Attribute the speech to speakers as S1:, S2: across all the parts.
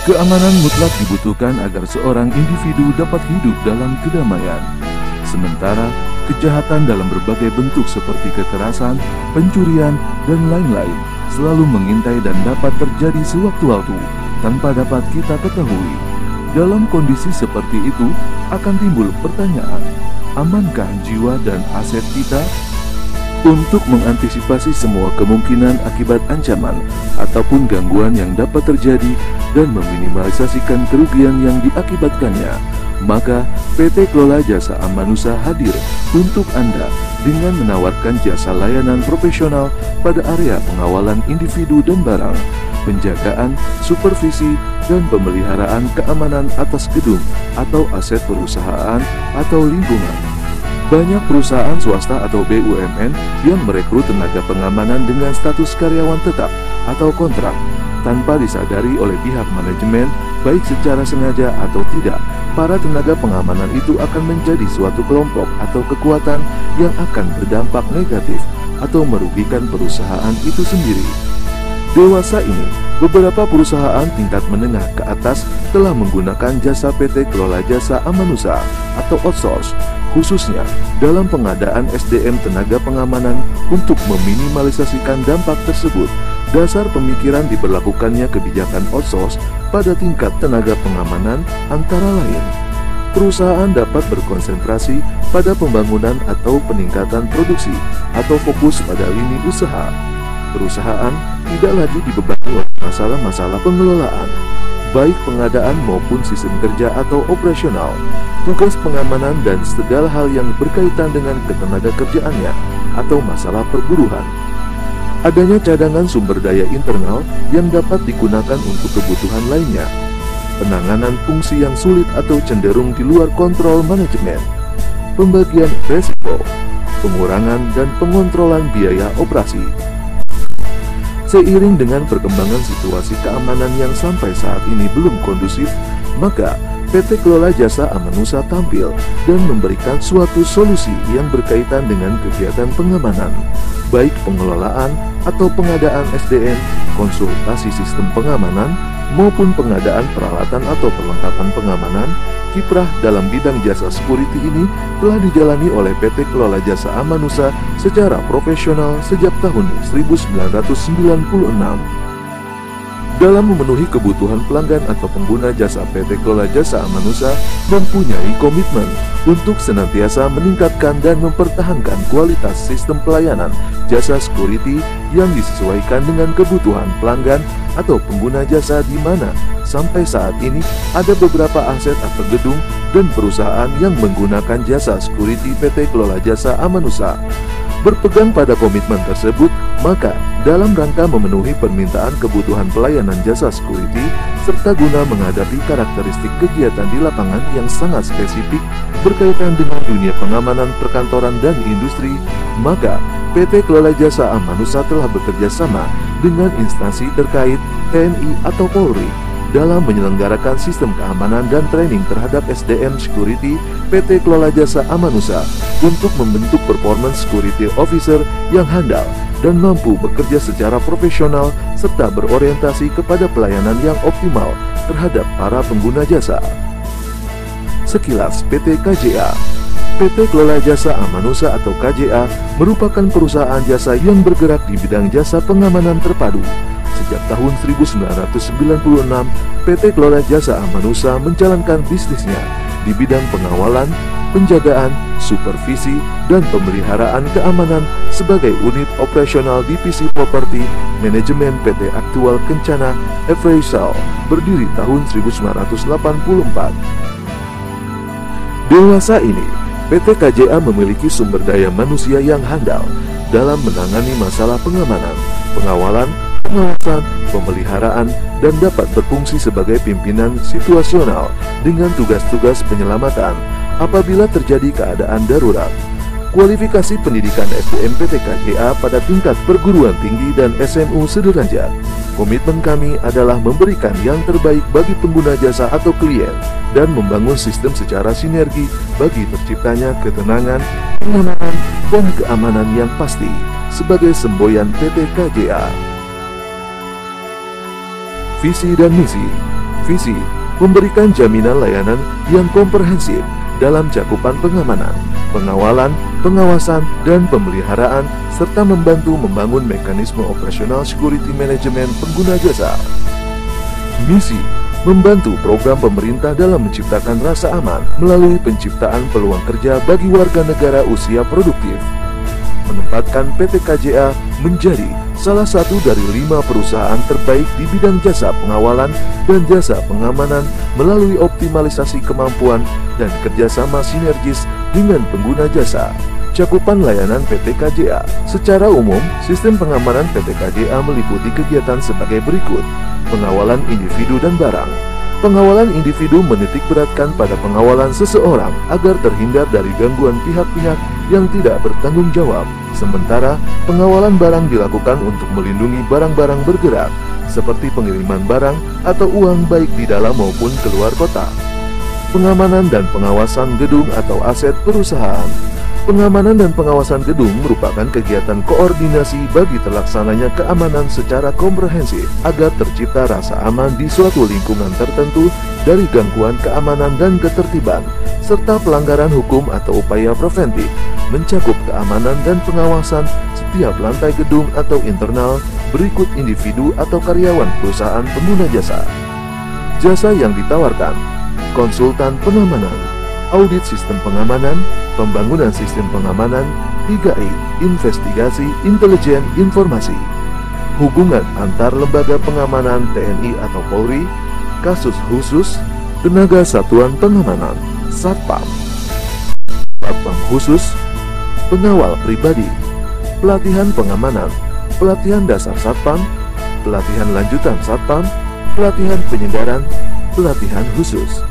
S1: Keamanan mutlak dibutuhkan agar seorang individu dapat hidup dalam kedamaian. Sementara kejahatan dalam berbagai bentuk seperti kekerasan, pencurian, dan lain-lain selalu mengintai dan dapat terjadi sewaktu-waktu tanpa dapat kita ketahui. Dalam kondisi seperti itu akan timbul pertanyaan, amankah jiwa dan aset kita? Untuk mengantisipasi semua kemungkinan akibat ancaman ataupun gangguan yang dapat terjadi dan meminimalisasikan kerugian yang diakibatkannya, maka PT Kelola Jasa Amanusa hadir untuk Anda dengan menawarkan jasa layanan profesional pada area pengawalan individu dan barang, penjagaan, supervisi, dan pemeliharaan keamanan atas gedung atau aset perusahaan atau lingkungan. Banyak perusahaan swasta atau BUMN yang merekrut tenaga pengamanan dengan status karyawan tetap atau kontrak tanpa disadari oleh pihak manajemen, baik secara sengaja atau tidak. Para tenaga pengamanan itu akan menjadi suatu kelompok atau kekuatan yang akan berdampak negatif atau merugikan perusahaan itu sendiri. Dewasa ini, beberapa perusahaan tingkat menengah ke atas telah menggunakan jasa PT Kelola Jasa Amanusa atau outsource, khususnya dalam pengadaan SDM tenaga pengamanan untuk meminimalisasikan dampak tersebut. Dasar pemikiran diberlakukannya kebijakan outsource pada tingkat tenaga pengamanan antara lain, perusahaan dapat berkonsentrasi pada pembangunan atau peningkatan produksi atau fokus pada lini usaha. Perusahaan tidak lagi dibebani oleh masalah-masalah pengelolaan, baik pengadaan maupun sistem kerja atau operasional, tugas pengamanan dan segala hal yang berkaitan dengan ketenaga kerjaannya atau masalah perburuhan. Adanya cadangan sumber daya internal yang dapat digunakan untuk kebutuhan lainnya, penanganan fungsi yang sulit atau cenderung di luar kontrol manajemen, pembagian resiko, pengurangan dan pengontrolan biaya operasi. Seiring dengan perkembangan situasi keamanan yang sampai saat ini belum kondusif, maka PT Kelola Jasa Amanusa tampil dan memberikan suatu solusi yang berkaitan dengan kegiatan pengamanan, baik pengelolaan atau pengadaan SDM, konsultasi sistem pengamanan, maupun pengadaan peralatan atau perlengkapan pengamanan. Kiprah dalam bidang jasa security ini telah dijalani oleh PT Kelola Jasa Amanusa secara profesional sejak tahun 1996. Dalam memenuhi kebutuhan pelanggan atau pengguna jasa, PT Kelola Jasa Amanusa mempunyai komitmen untuk senantiasa meningkatkan dan mempertahankan kualitas sistem pelayanan jasa security yang disesuaikan dengan kebutuhan pelanggan atau pengguna jasa, di mana sampai saat ini ada beberapa aset atau gedung dan perusahaan yang menggunakan jasa security PT Kelola Jasa Amanusa. Berpegang pada komitmen tersebut, maka dalam rangka memenuhi permintaan kebutuhan pelayanan jasa security serta guna menghadapi karakteristik kegiatan di lapangan yang sangat spesifik berkaitan dengan dunia pengamanan perkantoran dan industri, maka PT Kelola Jasa Amanusa telah bekerja sama dengan instansi terkait TNI atau Polri dalam menyelenggarakan sistem keamanan dan training terhadap SDM security PT Kelola Jasa Amanusa untuk membentuk performance security officer yang handal dan mampu bekerja secara profesional serta berorientasi kepada pelayanan yang optimal terhadap para pengguna jasa. Sekilas PT KJA. PT Kelola Jasa Amanusa atau KJA merupakan perusahaan jasa yang bergerak di bidang jasa pengamanan terpadu. Sejak tahun 1996, PT Kelola Jasa Amanusa menjalankan bisnisnya di bidang pengawalan, penjagaan, supervisi, dan pemeliharaan keamanan sebagai unit operasional divisi properti manajemen PT Aktual Kencana Appraisal, berdiri tahun 1984. Dewasa ini, PT KJA memiliki sumber daya manusia yang handal dalam menangani masalah pengamanan, pengawalan, pengawasan, pemeliharaan, dan dapat berfungsi sebagai pimpinan situasional dengan tugas-tugas penyelamatan apabila terjadi keadaan darurat. Kualifikasi pendidikan SDM PT KJA pada tingkat perguruan tinggi dan SMU sederajat. Komitmen kami adalah memberikan yang terbaik bagi pengguna jasa atau klien dan membangun sistem secara sinergi bagi terciptanya ketenangan, kenyamanan, dan keamanan yang pasti sebagai semboyan PT KJA. Visi dan misi. Visi memberikan jaminan layanan yang komprehensif dalam cakupan pengamanan, pengawalan, pengawasan, dan pemeliharaan, serta membantu membangun mekanisme operasional security management pengguna jasa. Misi membantu program pemerintah dalam menciptakan rasa aman melalui penciptaan peluang kerja bagi warga negara usia produktif. Menempatkan PT KJA menjadi salah satu dari 5 perusahaan terbaik di bidang jasa pengawalan dan jasa pengamanan melalui optimalisasi kemampuan dan kerjasama sinergis dengan pengguna jasa. Cakupan layanan PT KJA. Secara umum, sistem pengamanan PT KJA meliputi kegiatan sebagai berikut: pengawalan individu dan barang. Pengawalan individu menitik beratkan pada pengawalan seseorang agar terhindar dari gangguan pihak-pihak yang tidak bertanggung jawab. Sementara pengawalan barang dilakukan untuk melindungi barang-barang bergerak, seperti pengiriman barang atau uang baik di dalam maupun keluar kota. Pengamanan dan pengawasan gedung atau aset perusahaan. Pengamanan dan pengawasan gedung merupakan kegiatan koordinasi bagi terlaksananya keamanan secara komprehensif agar tercipta rasa aman di suatu lingkungan tertentu dari gangguan keamanan dan ketertiban, serta pelanggaran hukum atau upaya preventif, mencakup keamanan dan pengawasan setiap lantai gedung atau internal berikut individu atau karyawan perusahaan pengguna jasa. Jasa yang ditawarkan: konsultan pengamanan, audit sistem pengamanan, pembangunan sistem pengamanan, 3I, investigasi intelijen informasi, hubungan antar lembaga pengamanan TNI atau Polri, kasus khusus, tenaga satuan pengamanan, Satpam, Satpam khusus, pengawal pribadi, pelatihan pengamanan, pelatihan dasar Satpam, pelatihan lanjutan Satpam, pelatihan penyegaran, pelatihan khusus.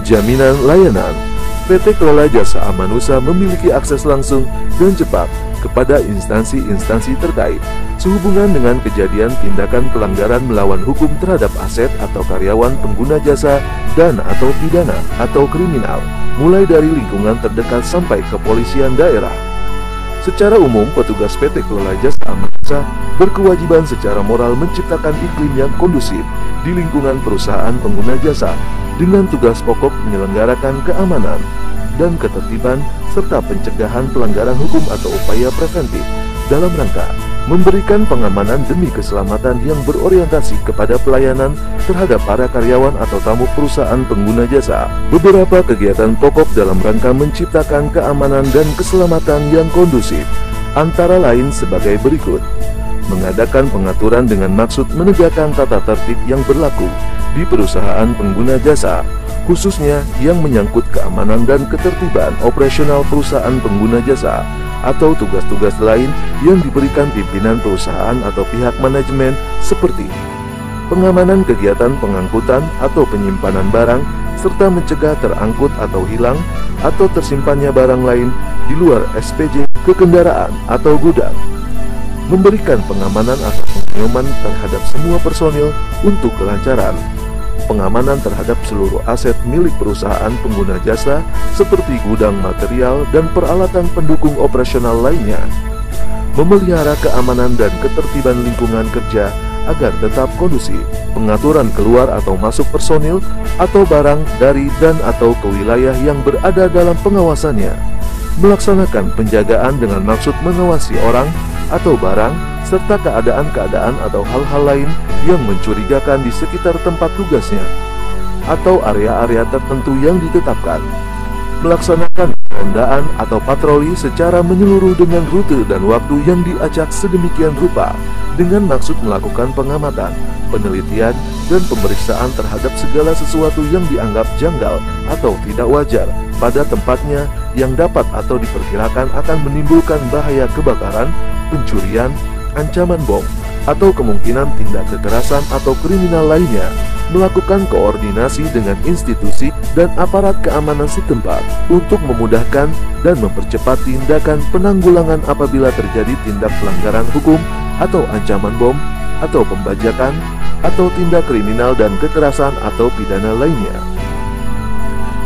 S1: Jaminan layanan. PT Kelola Jasa Amanusa memiliki akses langsung dan cepat kepada instansi-instansi terkait sehubungan dengan kejadian tindakan pelanggaran melawan hukum terhadap aset atau karyawan pengguna jasa dan atau pidana atau kriminal, mulai dari lingkungan terdekat sampai kepolisian daerah. Secara umum, petugas PT Kelola Jasa Amanusa berkewajiban secara moral menciptakan iklim yang kondusif di lingkungan perusahaan pengguna jasa dengan tugas pokok menyelenggarakan keamanan dan ketertiban serta pencegahan pelanggaran hukum atau upaya preventif dalam rangka memberikan pengamanan demi keselamatan yang berorientasi kepada pelayanan terhadap para karyawan atau tamu perusahaan pengguna jasa. Beberapa kegiatan pokok dalam rangka menciptakan keamanan dan keselamatan yang kondusif antara lain sebagai berikut: mengadakan pengaturan dengan maksud menegakkan tata tertib yang berlaku di perusahaan pengguna jasa, khususnya yang menyangkut keamanan dan ketertiban operasional perusahaan pengguna jasa, atau tugas-tugas lain yang diberikan pimpinan perusahaan atau pihak manajemen, seperti pengamanan kegiatan pengangkutan atau penyimpanan barang, serta mencegah terangkut atau hilang atau tersimpannya barang lain di luar SPJ ke kendaraan atau gudang. Memberikan pengamanan atau pengayuman terhadap semua personil untuk kelancaran. Pengamanan terhadap seluruh aset milik perusahaan pengguna jasa seperti gudang material dan peralatan pendukung operasional lainnya. Memelihara keamanan dan ketertiban lingkungan kerja agar tetap kondusif. Pengaturan keluar atau masuk personil atau barang dari dan atau ke wilayah yang berada dalam pengawasannya. Melaksanakan penjagaan dengan maksud mengawasi orang atau barang serta keadaan-keadaan atau hal-hal lain yang mencurigakan di sekitar tempat tugasnya atau area-area tertentu yang ditetapkan. Melaksanakan rondaan atau patroli secara menyeluruh dengan rute dan waktu yang diacak sedemikian rupa dengan maksud melakukan pengamatan, penelitian, dan pemeriksaan terhadap segala sesuatu yang dianggap janggal atau tidak wajar pada tempatnya yang dapat atau diperkirakan akan menimbulkan bahaya kebakaran, pencurian, ancaman bom, atau kemungkinan tindak kekerasan atau kriminal lainnya. Melakukan koordinasi dengan institusi dan aparat keamanan setempat untuk memudahkan dan mempercepat tindakan penanggulangan apabila terjadi tindak pelanggaran hukum atau ancaman bom atau pembajakan atau tindak kriminal dan kekerasan atau pidana lainnya.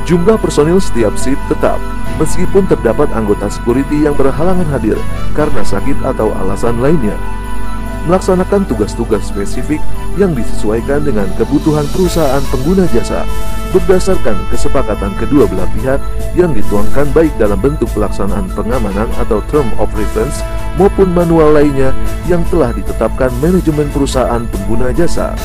S1: Jumlah personil setiap shift tetap meskipun terdapat anggota security yang berhalangan hadir karena sakit atau alasan lainnya. melaksanakan tugas-tugas spesifik yang disesuaikan dengan kebutuhan perusahaan pengguna jasa berdasarkan kesepakatan kedua belah pihak yang dituangkan baik dalam bentuk pelaksanaan pengamanan atau term of reference maupun manual lainnya yang telah ditetapkan manajemen perusahaan pengguna jasa.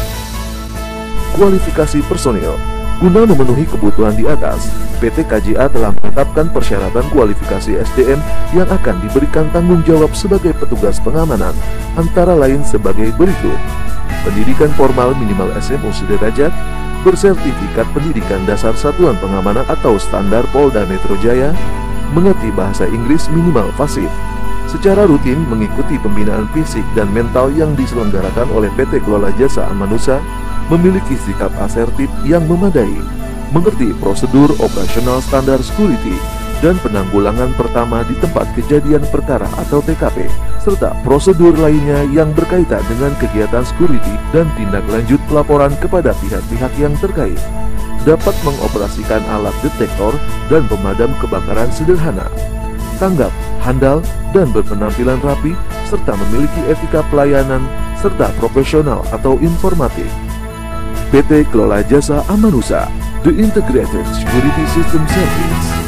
S1: Kualifikasi personil. Guna memenuhi kebutuhan di atas, PT KJA telah menetapkan persyaratan kualifikasi SDM yang akan diberikan tanggung jawab sebagai petugas pengamanan, antara lain sebagai berikut: pendidikan formal minimal SMU sederajat, bersertifikat pendidikan dasar satuan pengamanan atau standar Polda Metro Jaya, mengerti bahasa Inggris minimal fasih, secara rutin mengikuti pembinaan fisik dan mental yang diselenggarakan oleh PT Kelola Jasa Amanusa, memiliki sikap asertif yang memadai, mengerti prosedur operasional standar security dan penanggulangan pertama di tempat kejadian perkara atau TKP, serta prosedur lainnya yang berkaitan dengan kegiatan security dan tindak lanjut pelaporan kepada pihak-pihak yang terkait, dapat mengoperasikan alat detektor dan pemadam kebakaran sederhana, tanggap, handal, dan berpenampilan rapi, serta memiliki etika pelayanan serta profesional atau informatif. PT Kelola Jasa Amanusa, The Integrated Security System Service.